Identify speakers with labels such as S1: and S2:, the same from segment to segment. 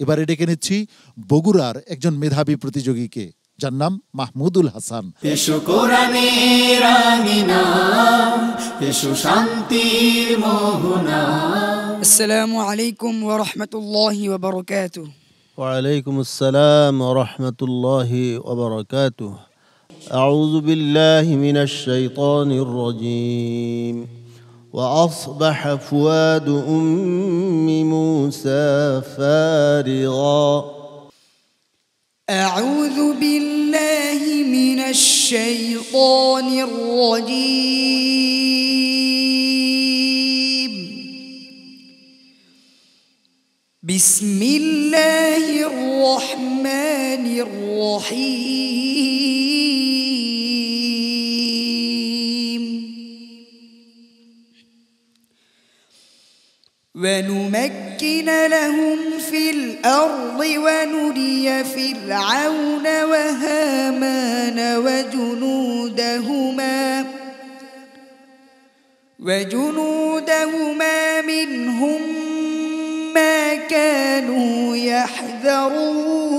S1: এবারে ডেকে নিচ্ছি বগুড়ার একজন মেধাবী প্রতিযোগীকে, যার নাম মাহমুদুল হাসান।
S2: এসো কোরআনের আঙিনা, এসো শান্তির মোহনা।
S3: আসসালামু আলাইকুম ওয়া রাহমাতুল্লাহি ওয়া বারাকাতুহু।
S4: ওয়া আলাইকুম আসসালাম ওয়া রাহমাতুল্লাহি ওয়া বারাকাতুহু। আউযু বিল্লাহি মিনাশ শাইতানির রাজীম। وأصبح فؤاد أم موسى فارغا.
S3: أعوذ بالله من الشيطان الرجيم. بسم الله الرحمن الرحيم. ونمكن لهم في الأرض ونري فرعون وهامان وجنودهما منهم ما كانوا يحذرون.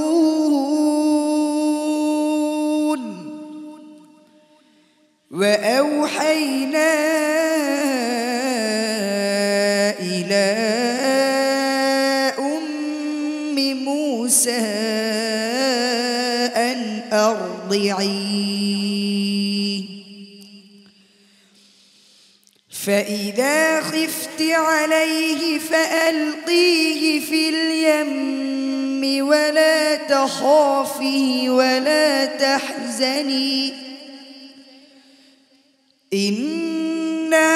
S3: وأوحينا إلى أم موسى أن أرضعيه، فإذا خفت عليه فألقيه في اليم ولا تخافي ولا تحزني إنا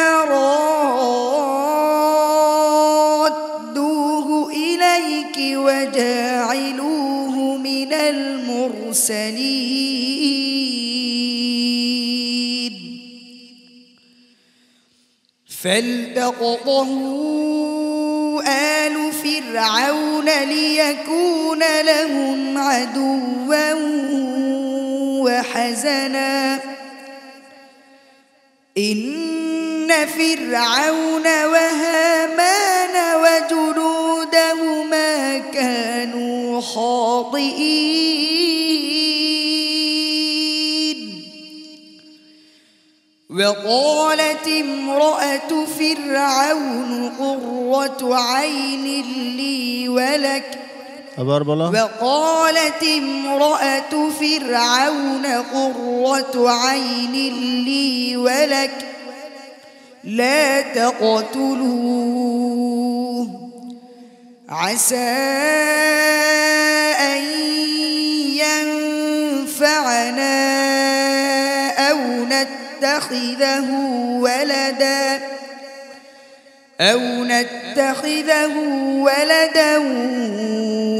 S3: رادوه إليك وجاعلوه من المرسلين. فالتقطه آل فرعون ليكون لهم عدوا وحزنا إن فرعون وهامان وجنودهما كانوا خاطئين. وقالت امرأة فرعون قرة عين لي ولك. وقالت امرأة فرعون قرة عين لي ولك لا تقتلوه عسى أن ينفعنا أو نتخذه ولدا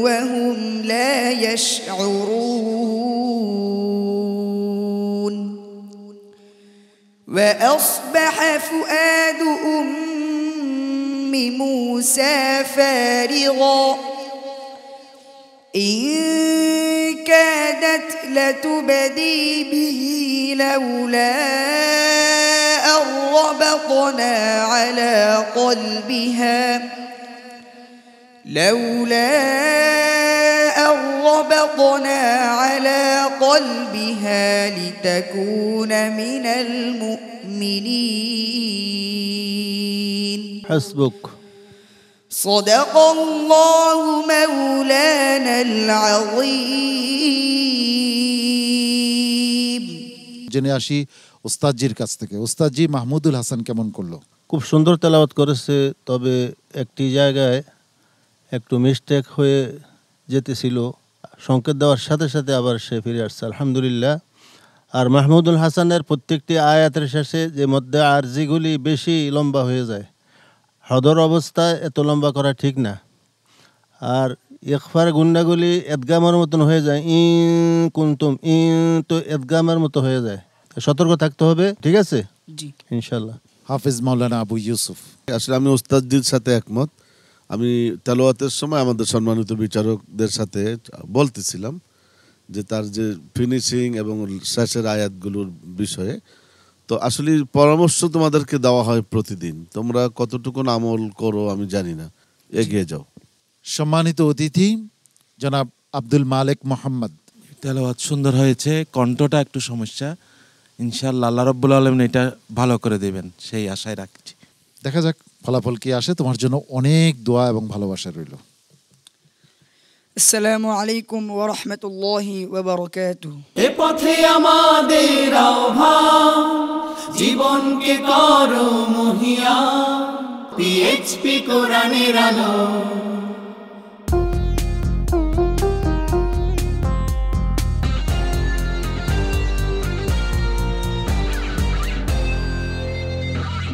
S3: وهم لا يشعرون. وأصبح فؤاد أم موسى فارغا إن كادت لتبدي به لولا أن ربطنا على قلبها لتكون من المؤمنين.
S4: حسبك.
S3: صدق الله مولانا العظيم.
S1: জেনে আসি ওস্তাদজির কাছ থেকে। ওস্তাদজি মাহমুদুল হাসান কেমন করলো?
S4: খুব সুন্দর তেলাওয়াত করেছে, তবে একটি জায়গায় একটু মিস্টেক হয়ে যেতেছিল, সংকেত দেওয়ার সাথে সাথে আবার সে ফিরে আসছে, আলহামদুলিল্লাহ। আর মাহমুদুল হাসানের প্রত্যেকটি আয়াতের শেষে যে মধ্যে আরজিগুলি বেশি লম্বা হয়ে যায়, হদর অবস্থায় এত লম্বা করা ঠিক না। আর ইখফার গুন্ডাগুলি এদগামের মতন হয়ে যায়, কুনতুম তো এদগামের মতো হয়ে যায়, সতর্ক থাকতে হবে। ঠিক আছে,
S3: জি
S4: ইনশাল্লাহ।
S1: হাফেজ মাওলানা আবু ইউসুফ।
S5: আসলে আমি ওস্তাদজির সাথে একমত। আমি তেলাওয়াতের সময় আমাদের সম্মানিত বিচারকদের সাথে বলতেছিলাম যে তার যে ফিনিশিং এবং শেষের আয়াতগুলোর বিষয়ে, তো আসলে পরামর্শ তোমাদেরকে দেওয়া হয় প্রতিদিন, তোমরা কতটুকু আমল করো আমি জানি না, এগিয়ে যাও।
S1: সম্মানিত অতিথি, জনাব আব্দুল মালেক মোহাম্মদ।
S6: তেলাওয়াত সুন্দর হয়েছে, কণ্ঠটা একটু সমস্যা। ইনশাআল্লাহ আল্লাহ রাব্বুল আলামিন এটা ভালো করে দেবেন সেই আশায় রাখছি।
S1: দেখা যাক ফলাফল কি আসে। তোমার জন্য অনেক দোয়া এবং ভালোবাসা রইল।
S3: আসসালামু আলাইকুম ওয়া রাহমাতুল্লাহি ওয়া বারাকাতুহু।
S2: এ পথে আমাদের আহ্বান, জীবনকে করো মহিয়া, পিএইচপি কোরআনের আলো।